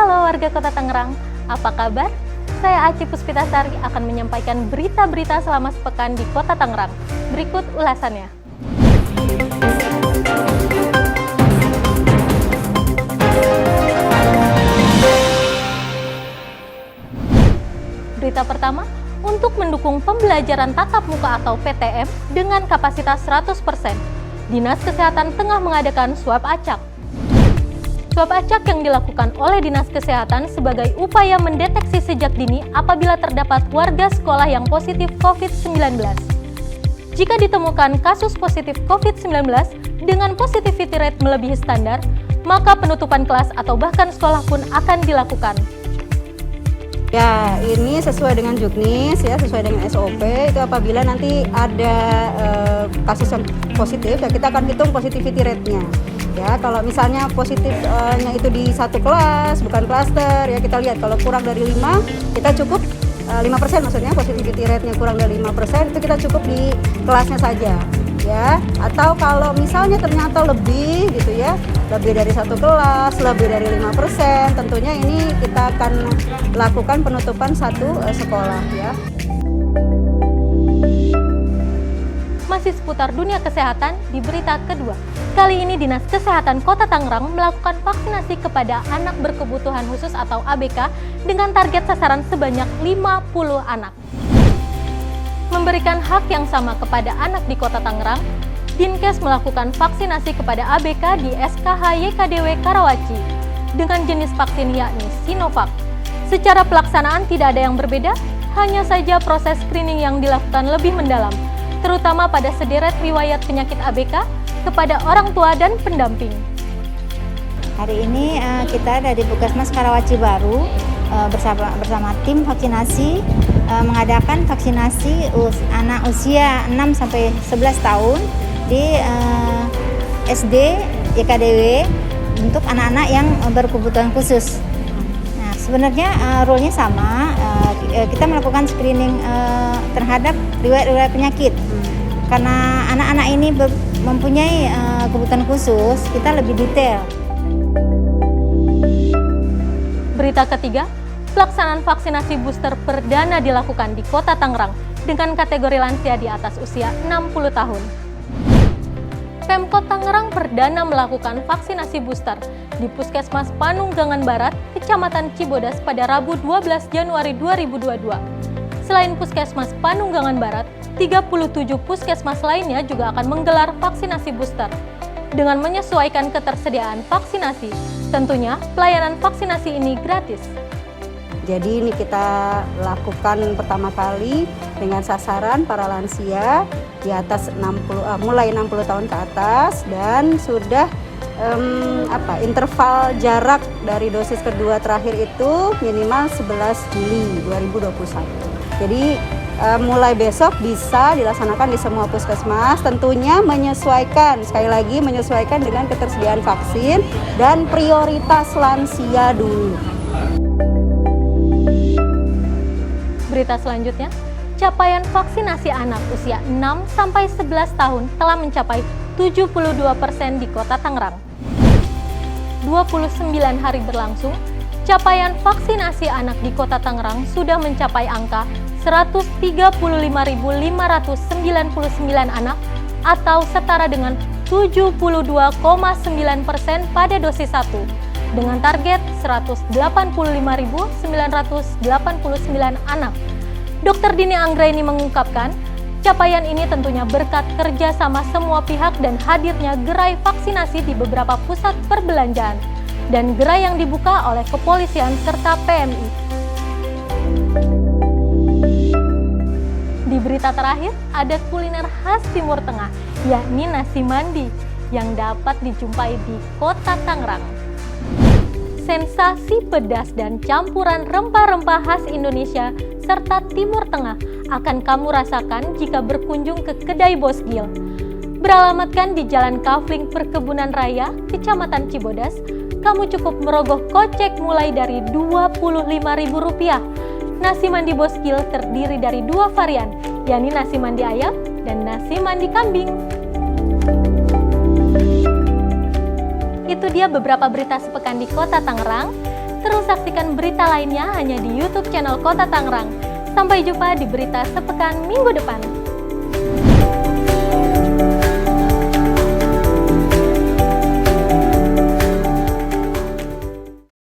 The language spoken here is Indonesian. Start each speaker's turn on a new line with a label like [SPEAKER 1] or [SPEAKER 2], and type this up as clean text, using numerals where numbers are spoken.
[SPEAKER 1] Halo warga Kota Tangerang, apa kabar? Saya Aci Puspitasari akan menyampaikan berita-berita selama sepekan di Kota Tangerang. Berikut ulasannya. Berita pertama, untuk mendukung pembelajaran tatap muka atau PTM dengan kapasitas 100%, Dinas Kesehatan tengah mengadakan swab acak. Swab acak yang dilakukan oleh Dinas Kesehatan sebagai upaya mendeteksi sejak dini apabila terdapat warga sekolah yang positif COVID-19. Jika ditemukan kasus positif COVID-19 dengan positivity rate melebihi standar, maka penutupan kelas atau bahkan sekolah pun akan dilakukan.
[SPEAKER 2] Ya, ini sesuai dengan Juknis, ya, sesuai dengan SOP. Itu apabila nanti ada kasus yang positif, ya kita akan hitung positivity rate-nya. Ya, kalau misalnya positifnya itu di satu kelas, bukan klaster, ya kita lihat kalau kurang dari 5, kita cukup 5%, maksudnya positivity rate-nya kurang dari 5%, itu kita cukup di kelasnya saja. Ya, atau kalau misalnya ternyata lebih gitu ya, lebih dari satu kelas, lebih dari 5%, tentunya ini kita akan lakukan penutupan satu sekolah ya.
[SPEAKER 1] Masih seputar dunia kesehatan di berita kedua. Kali ini Dinas Kesehatan Kota Tangerang melakukan vaksinasi kepada anak berkebutuhan khusus atau ABK dengan target sasaran sebanyak 50 anak. Memberikan hak yang sama kepada anak di Kota Tangerang, Dinkes melakukan vaksinasi kepada ABK di SKH YKDW Karawaci dengan jenis vaksin yakni Sinovac. Secara pelaksanaan tidak ada yang berbeda, hanya saja proses screening yang dilakukan lebih mendalam, terutama pada sederet riwayat penyakit ABK kepada orang tua dan pendamping.
[SPEAKER 3] Hari ini kita dari Puskesmas Karawaci Baru bersama tim vaksinasi mengadakan vaksinasi anak usia 6-11 tahun di SD YKDW untuk anak-anak yang berkebutuhan khusus. Nah, sebenarnya role-nya sama, kita melakukan screening terhadap riwayat penyakit. Karena anak-anak ini mempunyai kebutuhan khusus, kita lebih detail.
[SPEAKER 1] Berita ketiga, pelaksanaan vaksinasi booster perdana dilakukan di Kota Tangerang dengan kategori lansia di atas usia 60 tahun. Pemkot Tangerang perdana melakukan vaksinasi booster di Puskesmas Panunggangan Barat, Kecamatan Cibodas pada Rabu 12 Januari 2022. Selain Puskesmas Panunggangan Barat, 37 puskesmas lainnya juga akan menggelar vaksinasi booster. Dengan menyesuaikan ketersediaan vaksinasi, tentunya pelayanan vaksinasi ini gratis.
[SPEAKER 2] Jadi ini kita lakukan pertama kali dengan sasaran para lansia di atas 60, mulai 60 tahun ke atas, dan sudah interval jarak dari dosis kedua terakhir itu minimal 11 Juli 2021. Jadi mulai besok bisa dilaksanakan di semua puskesmas, tentunya menyesuaikan, sekali lagi menyesuaikan dengan ketersediaan vaksin dan prioritas lansia dulu.
[SPEAKER 1] Berita selanjutnya, capaian vaksinasi anak usia 6-11 tahun telah mencapai 72% di Kota Tangerang. 29 hari berlangsung, capaian vaksinasi anak di Kota Tangerang sudah mencapai angka 135.599 anak atau setara dengan 72,9% pada dosis 1 dengan target 185.989 anak. Dr. Dini Anggraini mengungkapkan, capaian ini tentunya berkat kerjasama semua pihak dan hadirnya gerai vaksinasi di beberapa pusat perbelanjaan dan gerai yang dibuka oleh kepolisian serta PMI. Di berita terakhir, ada kuliner khas Timur Tengah, yakni nasi mandi, yang dapat dijumpai di Kota Tangerang. Sensasi pedas dan campuran rempah-rempah khas Indonesia serta Timur Tengah akan kamu rasakan jika berkunjung ke kedai Bos Gil. Beralamatkan di Jalan Kafling Perkebunan Raya, Kecamatan Cibodas, kamu cukup merogoh kocek mulai dari Rp25.000. Nasi mandi Bos Gil terdiri dari 2 varian, yakni nasi mandi ayam dan nasi mandi kambing. Itu dia beberapa berita sepekan di Kota Tangerang. Terus saksikan berita lainnya hanya di YouTube channel Kota Tangerang. Sampai jumpa di berita sepekan minggu depan.